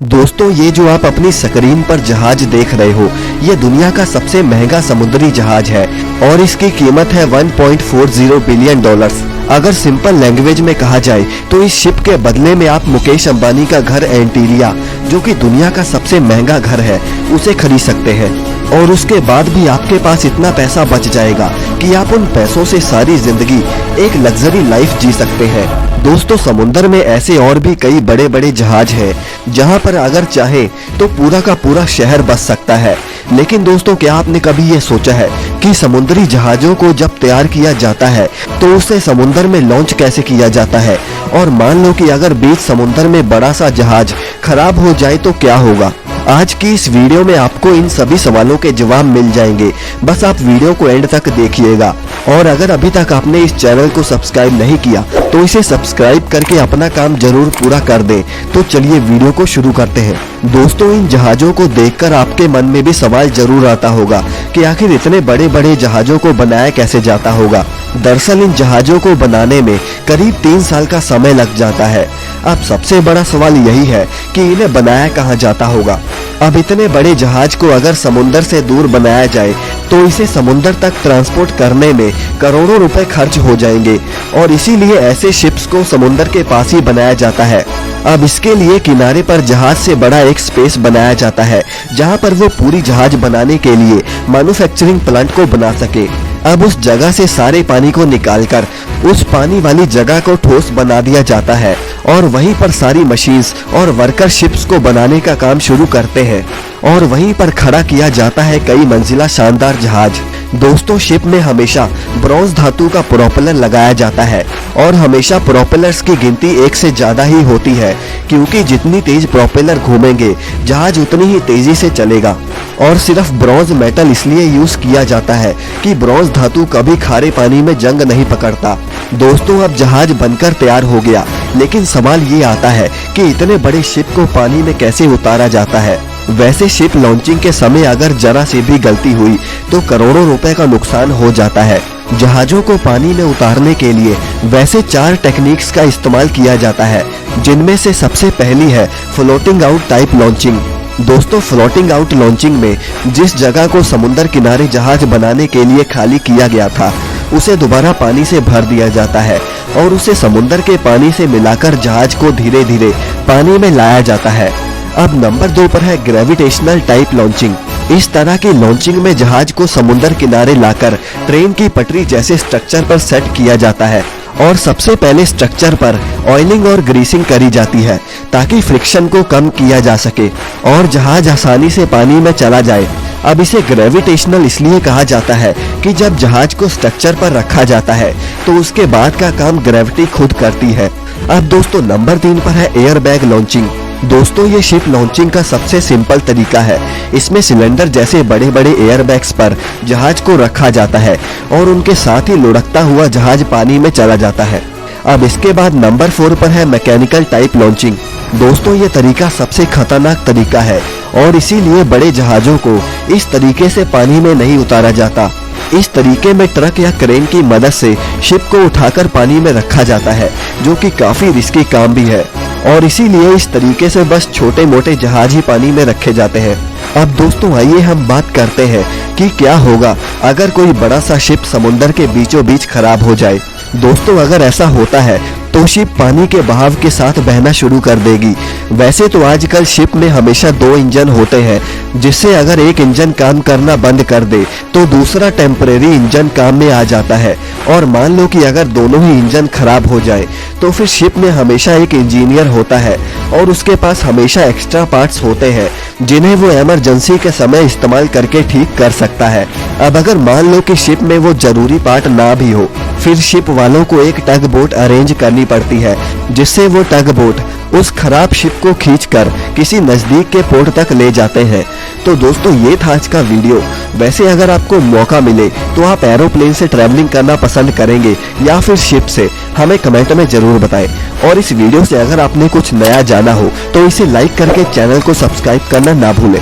दोस्तों, ये जो आप अपनी स्क्रीन पर जहाज देख रहे हो, ये दुनिया का सबसे महंगा समुद्री जहाज है और इसकी कीमत है 1.40 बिलियन डॉलर्स। अगर सिंपल लैंग्वेज में कहा जाए तो इस शिप के बदले में आप मुकेश अंबानी का घर एंटीलिया, जो कि दुनिया का सबसे महंगा घर है, उसे खरीद सकते हैं और उसके बाद भी आपके पास इतना पैसा बच जाएगा कि आप उन पैसों से सारी जिंदगी एक लग्जरी लाइफ जी सकते हैं। दोस्तों, समुद्र में ऐसे और भी कई बड़े बड़े जहाज हैं जहां पर अगर चाहे तो पूरा का पूरा शहर बस सकता है। लेकिन दोस्तों, क्या आपने कभी ये सोचा है कि समुद्री जहाजों को जब तैयार किया जाता है तो उसे समुद्र में लॉन्च कैसे किया जाता है? और मान लो कि अगर बीच समुद्र में बड़ा सा जहाज खराब हो जाए तो क्या होगा? आज की इस वीडियो में आपको इन सभी सवालों के जवाब मिल जाएंगे। बस आप वीडियो को एंड तक देखिएगा और अगर अभी तक आपने इस चैनल को सब्सक्राइब नहीं किया तो इसे सब्सक्राइब करके अपना काम जरूर पूरा कर दें। तो चलिए वीडियो को शुरू करते हैं। दोस्तों, इन जहाजों को देखकर आपके मन में भी सवाल जरूर आता होगा कि आखिर इतने बड़े बड़े जहाजों को बनाया कैसे जाता होगा। दरअसल इन जहाजों को बनाने में करीब 3 साल का समय लग जाता है। अब सबसे बड़ा सवाल यही है कि इन्हें बनाया कहाँ जाता होगा। अब इतने बड़े जहाज को अगर समुद्र से दूर बनाया जाए तो इसे समुद्र तक ट्रांसपोर्ट करने में करोड़ों रुपए खर्च हो जाएंगे और इसीलिए ऐसे शिप्स को समुद्र के पास ही बनाया जाता है। अब इसके लिए किनारे पर जहाज से बड़ा एक स्पेस बनाया जाता है जहां पर वो पूरी जहाज बनाने के लिए मैन्युफैक्चरिंग प्लांट को बना सके। अब उस जगह से सारे पानी को निकालकर उस पानी वाली जगह को ठोस बना दिया जाता है और वहीं पर सारी मशीन्स और वर्कर शिप्स को बनाने का काम शुरू करते हैं और वहीं पर खड़ा किया जाता है कई मंजिला शानदार जहाज। दोस्तों, शिप में हमेशा ब्रॉन्ज धातु का प्रोपेलर लगाया जाता है और हमेशा प्रोपेलर्स की गिनती 1 से ज्यादा ही होती है, क्योंकि जितनी तेज प्रोपेलर घूमेंगे जहाज उतनी ही तेजी से चलेगा। और सिर्फ ब्रॉन्ज मेटल इसलिए यूज किया जाता है कि ब्रॉन्ज धातु कभी खारे पानी में जंग नहीं पकड़ता। दोस्तों, अब जहाज बनकर तैयार हो गया, लेकिन सवाल ये आता है कि इतने बड़े शिप को पानी में कैसे उतारा जाता है। वैसे शिप लॉन्चिंग के समय अगर जरा सी भी गलती हुई तो करोड़ों रुपए का नुकसान हो जाता है। जहाजों को पानी में उतारने के लिए वैसे 4 टेक्निक्स का इस्तेमाल किया जाता है, जिनमें से सबसे पहली है फ्लोटिंग आउट टाइप लॉन्चिंग। दोस्तों, फ्लोटिंग आउट लॉन्चिंग में जिस जगह को समुद्र किनारे जहाज बनाने के लिए खाली किया गया था उसे दोबारा पानी से भर दिया जाता है और उसे समुद्र के पानी से मिलाकर जहाज को धीरे धीरे पानी में लाया जाता है। अब नंबर 2 पर है ग्रेविटेशनल टाइप लॉन्चिंग। इस तरह की लॉन्चिंग में जहाज को समुद्र किनारे लाकर ट्रेन की पटरी जैसे स्ट्रक्चर पर सेट किया जाता है और सबसे पहले स्ट्रक्चर पर ऑयलिंग और ग्रीसिंग करी जाती है ताकि फ्रिक्शन को कम किया जा सके और जहाज आसानी से पानी में चला जाए। अब इसे ग्रेविटेशनल इसलिए कहा जाता है कि जब जहाज को स्ट्रक्चर पर रखा जाता है तो उसके बाद का काम ग्रेविटी खुद करती है। अब दोस्तों, नंबर 3 पर है एयर बैग लॉन्चिंग। दोस्तों, ये शिप लॉन्चिंग का सबसे सिंपल तरीका है। इसमें सिलेंडर जैसे बड़े बड़े एयर बैग्स पर जहाज को रखा जाता है और उनके साथ ही लुढ़कता हुआ जहाज पानी में चला जाता है। अब इसके बाद नंबर 4 पर है मैकेनिकल टाइप लॉन्चिंग। दोस्तों, ये तरीका सबसे खतरनाक तरीका है और इसीलिए बड़े जहाजों को इस तरीके से पानी में नहीं उतारा जाता। इस तरीके में ट्रक या क्रेन की मदद से शिप को उठाकर पानी में रखा जाता है, जो कि काफी रिस्की काम भी है और इसीलिए इस तरीके से बस छोटे मोटे जहाज ही पानी में रखे जाते हैं। अब दोस्तों, आइए हम बात करते हैं कि क्या होगा अगर कोई बड़ा सा शिप समुद्र के बीचों बीच खराब हो जाए। दोस्तों, अगर ऐसा होता है तो शिप पानी के बहाव के साथ बहना शुरू कर देगी। वैसे तो आजकल शिप में हमेशा 2 इंजन होते हैं, जिससे अगर एक इंजन काम करना बंद कर दे तो दूसरा टेम्परेरी इंजन काम में आ जाता है। और मान लो कि अगर दोनों ही इंजन खराब हो जाए तो फिर शिप में हमेशा एक इंजीनियर होता है और उसके पास हमेशा एक्स्ट्रा पार्ट्स होते हैं जिन्हें वो इमरजेंसी के समय इस्तेमाल करके ठीक कर सकता है। अब अगर मान लो कि शिप में वो जरूरी पार्ट ना भी हो, फिर शिप वालों को एक टग बोट अरेंज करनी पड़ती है, जिससे वो टग बोट उस खराब शिप को खींचकर किसी नजदीक के पोर्ट तक ले जाते हैं। तो दोस्तों, ये था आज का वीडियो। वैसे अगर आपको मौका मिले तो आप एरोप्लेन से ट्रैवलिंग करना पसंद करेंगे या फिर शिप से, हमें कमेंट में जरूर बताएं। और इस वीडियो से अगर आपने कुछ नया जाना हो तो इसे लाइक करके चैनल को सब्सक्राइब करना ना भूलें।